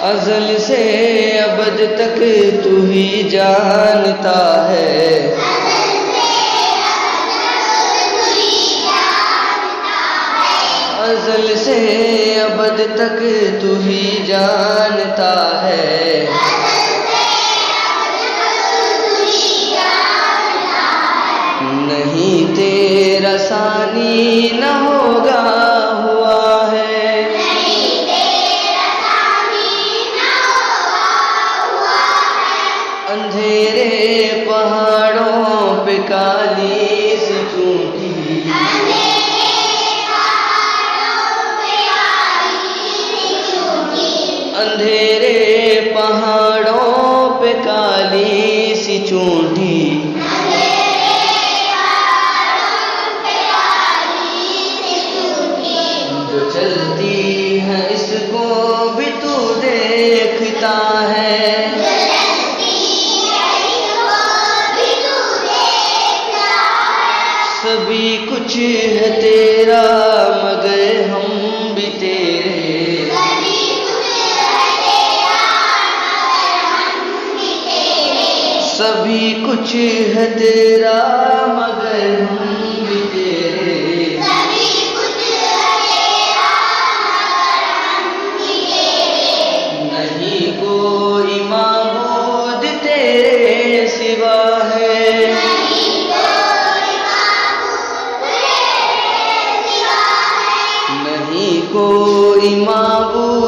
अज़ल से अबद तक तू ही जानता है। अज़ल से अबद तक तू ही जानता है। नहीं तेरा सानी न होगा हुआ है। अंधेरे पहाड़ों पे काली सी चूंटी, अंधेरे पहाड़ों पे काली सी चूंटी, जो चलती है इसको भी तू देखता है। सभी कुछ है तेरा मगर हम भी तेरे। सभी कुछ है तेरा मगर हम भी तेरे। नहीं कोई माबूद तेरे सिवा है। नहीं कोई माबूद